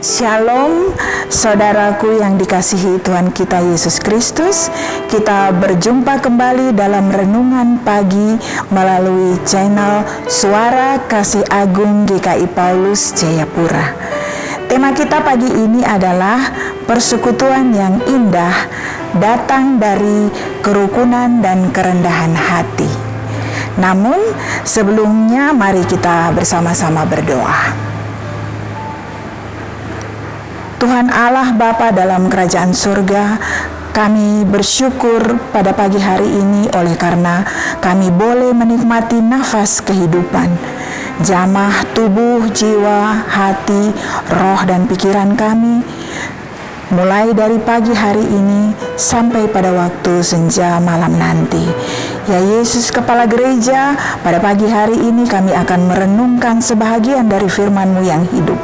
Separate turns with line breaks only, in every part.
Shalom, saudaraku yang dikasihi Tuhan kita Yesus Kristus. Kita berjumpa kembali dalam renungan pagi melalui channel Suara Kasih Agung GKI Paulus Jayapura. Tema kita pagi ini adalah persekutuan yang indah datang dari kerukunan dan kerendahan hati. Namun sebelumnya mari kita bersama-sama berdoa. Tuhan Allah Bapa dalam kerajaan surga, kami bersyukur pada pagi hari ini oleh karena kami boleh menikmati nafas kehidupan. Jamah tubuh, jiwa, hati, roh dan pikiran kami mulai dari pagi hari ini sampai pada waktu senja malam nanti. Ya Yesus Kepala Gereja, pada pagi hari ini kami akan merenungkan sebahagian dari firman-Mu yang hidup.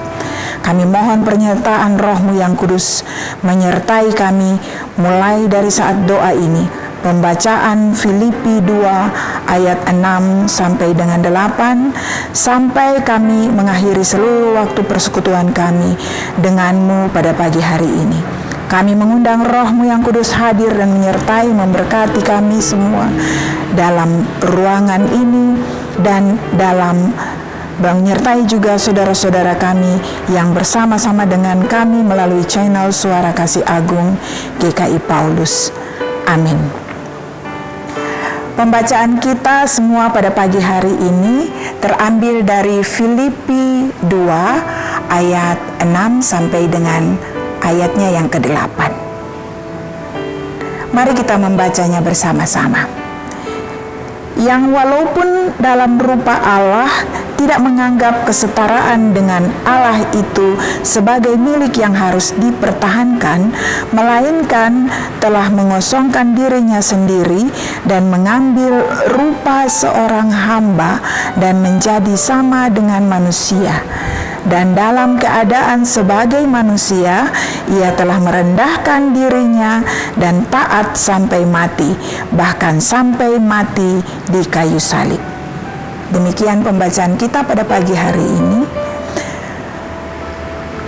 Kami mohon penyertaan Roh-Mu yang kudus menyertai kami mulai dari saat doa ini. Pembacaan Filipi 2 ayat 6 sampai dengan 8, sampai kami mengakhiri seluruh waktu persekutuan kami dengan-Mu pada pagi hari ini. Kami mengundang Roh-Mu yang kudus hadir dan menyertai memberkati kami semua dalam ruangan ini dan dalam menyertai juga saudara-saudara kami yang bersama-sama dengan kami melalui channel Suara Kasih Agung GKI Paulus. Amin. Pembacaan kita semua pada pagi hari ini terambil dari Filipi 2 ayat 6 sampai dengan ayatnya yang ke-8. Mari kita membacanya bersama-sama. Yang walaupun dalam rupa Allah tidak menganggap kesetaraan dengan Allah itu sebagai milik yang harus dipertahankan, melainkan telah mengosongkan dirinya sendiri dan mengambil rupa seorang hamba dan menjadi sama dengan manusia. Dan dalam keadaan sebagai manusia, ia telah merendahkan dirinya dan taat sampai mati, bahkan sampai mati di kayu salib. Demikian pembacaan kita pada pagi hari ini.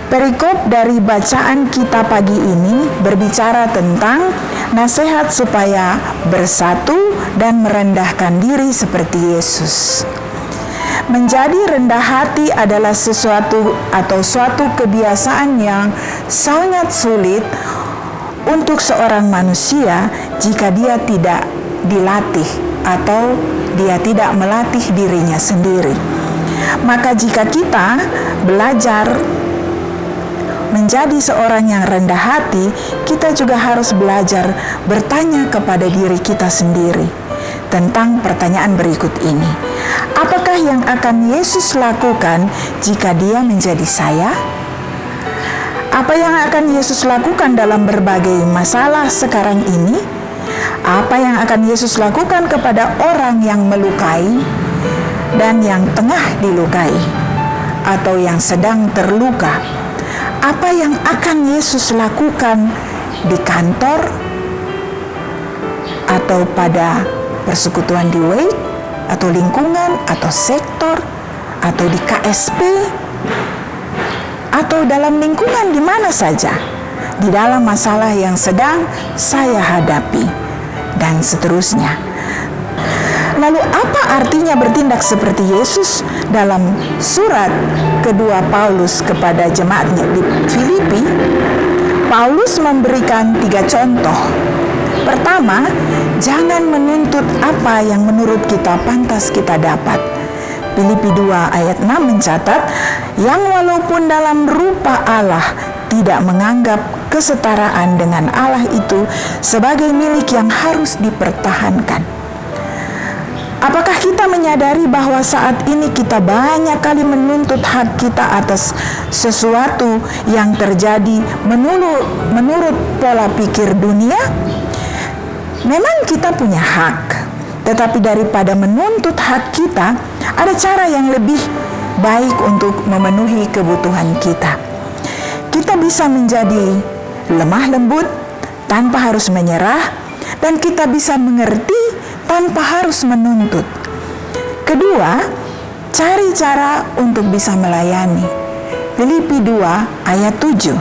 Perikop dari bacaan kita pagi ini berbicara tentang nasihat supaya bersatu dan merendahkan diri seperti Yesus. Menjadi rendah hati adalah sesuatu atau suatu kebiasaan yang sangat sulit untuk seorang manusia jika dia tidak dilatih atau dia tidak melatih dirinya sendiri. Maka jika kita belajar menjadi seorang yang rendah hati, kita juga harus belajar bertanya kepada diri kita sendiri tentang pertanyaan berikut ini. Apakah yang akan Yesus lakukan jika dia menjadi saya? Apa yang akan Yesus lakukan dalam berbagai masalah sekarang ini? Apa yang akan Yesus lakukan kepada orang yang melukai dan yang tengah dilukai atau yang sedang terluka? Apa yang akan Yesus lakukan di kantor atau pada persekutuan di Wake atau lingkungan atau sektor atau di KSP atau dalam lingkungan di mana saja, di dalam masalah yang sedang saya hadapi dan seterusnya. Lalu apa artinya bertindak seperti Yesus? Dalam surat kedua Paulus kepada jemaatnya di Filipi, Paulus memberikan 3 contoh. Pertama, jangan menuntut apa yang menurut kita pantas kita dapat. Filipi 2 ayat 6 mencatat, yang walaupun dalam rupa Allah tidak menganggap kesetaraan dengan Allah itu sebagai milik yang harus dipertahankan. Apakah kita menyadari bahwa saat ini kita banyak kali menuntut hak kita atas sesuatu yang terjadi menurut pola pikir dunia? Memang kita punya hak, tetapi daripada menuntut hak kita, ada cara yang lebih baik untuk memenuhi kebutuhan kita. Kita bisa menjadi lemah lembut tanpa harus menyerah, dan kita bisa mengerti tanpa harus menuntut. Kedua, cari cara untuk bisa melayani. Filipi 2 ayat 7.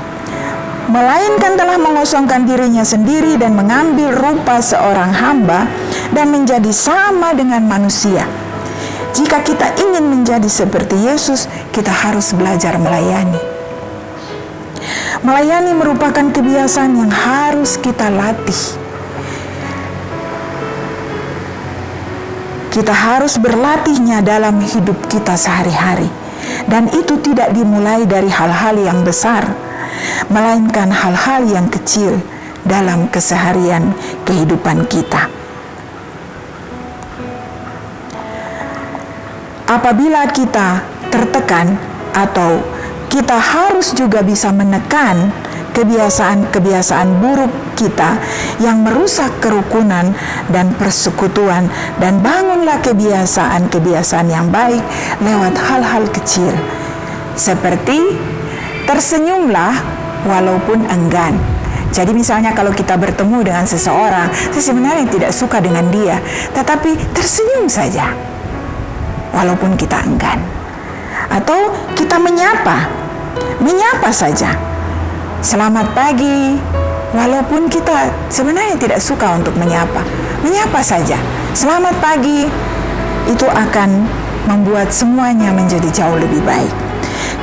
Melainkan telah mengosongkan dirinya sendiri dan mengambil rupa seorang hamba dan menjadi sama dengan manusia. Jika kita ingin menjadi seperti Yesus, kita harus belajar melayani. Melayani merupakan kebiasaan yang harus kita latih. Kita harus berlatihnya dalam hidup kita sehari-hari. Dan itu tidak dimulai dari hal-hal yang besar, melainkan hal-hal yang kecil dalam keseharian kehidupan kita. Apabila kita tertekan atau kita harus juga bisa menekan kebiasaan-kebiasaan buruk kita yang merusak kerukunan dan persekutuan, dan bangunlah kebiasaan-kebiasaan yang baik lewat hal-hal kecil, seperti tersenyumlah walaupun enggan. Jadi misalnya kalau kita bertemu dengan seseorang, saya sebenarnya tidak suka dengan dia, tetapi tersenyum saja walaupun kita enggan. Atau kita menyapa saja, selamat pagi, walaupun kita sebenarnya tidak suka untuk menyapa saja, selamat pagi. Itu akan membuat semuanya menjadi jauh lebih baik.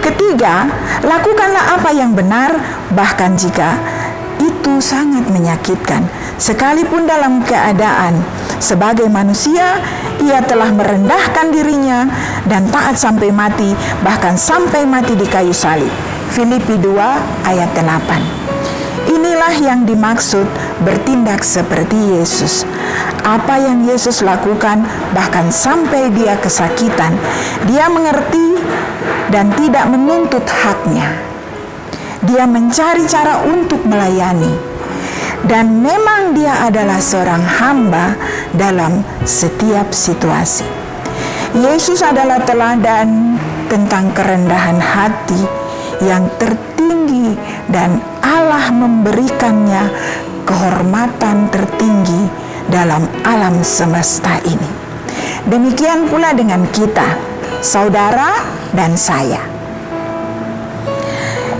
Ketiga, lakukanlah apa yang benar, bahkan jika itu sangat menyakitkan. Sekalipun dalam keadaan sebagai manusia, ia telah merendahkan dirinya dan taat sampai mati, bahkan sampai mati di kayu salib. Filipi 2 ayat 8. Inilah yang dimaksud bertindak seperti Yesus. Apa yang Yesus lakukan, bahkan sampai dia kesakitan, dia mengerti dan tidak menuntut haknya. Dia mencari cara untuk melayani. Dan memang dia adalah seorang hamba dalam setiap situasi. Yesus adalah teladan tentang kerendahan hati yang tertinggi, dan Allah memberikannya kehormatan tertinggi dalam alam semesta ini. Demikian pula dengan kita, saudara dan saya.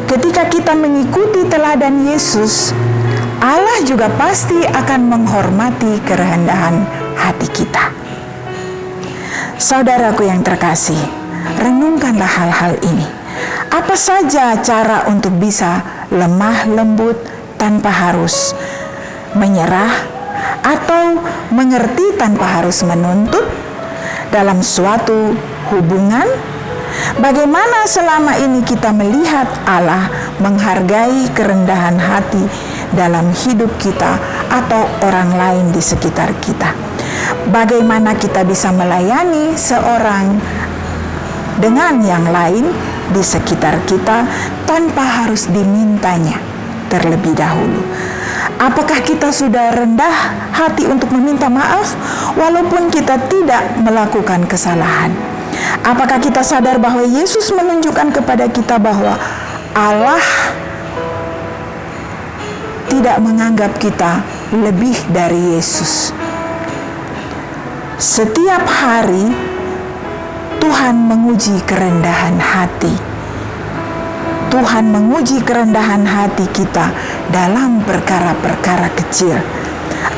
Ketika kita mengikuti teladan Yesus, Allah juga pasti akan menghormati kerendahan hati kita. Saudaraku yang terkasih, renungkanlah hal-hal ini. Apa saja cara untuk bisa lemah lembut tanpa harus menyerah, atau mengerti tanpa harus menuntut dalam suatu hubungan? Bagaimana selama ini kita melihat Allah menghargai kerendahan hati dalam hidup kita atau orang lain di sekitar kita? Bagaimana kita bisa melayani seorang dengan yang lain di sekitar kita tanpa harus dimintanya terlebih dahulu? Apakah kita sudah rendah hati untuk meminta maaf walaupun kita tidak melakukan kesalahan? Apakah kita sadar bahwa Yesus menunjukkan kepada kita bahwa Allah tidak menganggap kita lebih dari Yesus? Setiap hari Tuhan menguji kerendahan hati. Tuhan menguji kerendahan hati kita dalam perkara-perkara kecil.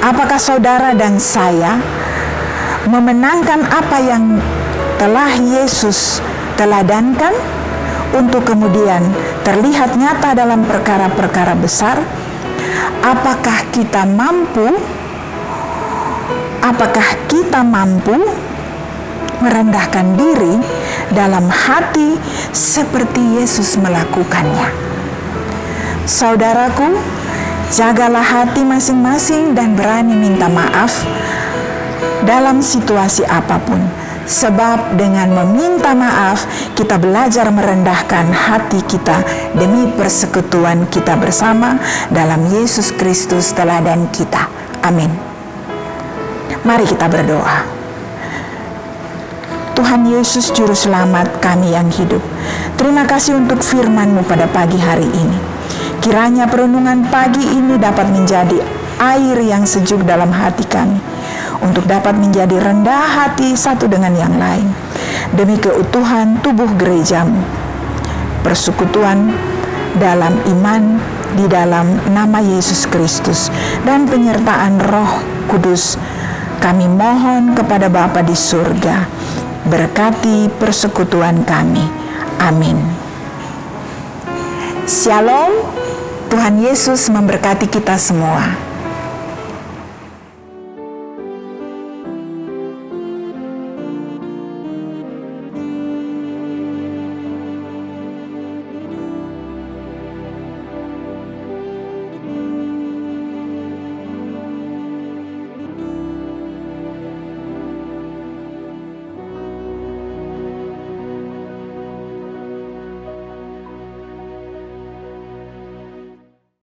Apakah saudara dan saya memenangkan apa yang telah Yesus teladankan untuk kemudian terlihat nyata dalam perkara-perkara besar? Apakah kita mampu merendahkan diri dalam hati seperti Yesus melakukannya? Saudaraku, jagalah hati masing-masing dan berani minta maaf dalam situasi apapun. Sebab dengan meminta maaf, kita belajar merendahkan hati kita demi persekutuan kita bersama dalam Yesus Kristus teladan kita. Amin. Mari kita berdoa. Tuhan Yesus Juru Selamat kami yang hidup, terima kasih untuk firman-Mu pada pagi hari ini. Kiranya perenungan pagi ini dapat menjadi air yang sejuk dalam hati kami, untuk dapat menjadi rendah hati satu dengan yang lain, demi keutuhan tubuh gereja-Mu. persekutuan dalam iman di dalam nama Yesus Kristus dan penyertaan Roh Kudus, kami mohon kepada Bapa di surga, berkati persekutuan kami. Amin. Shalom, Tuhan Yesus memberkati kita semua.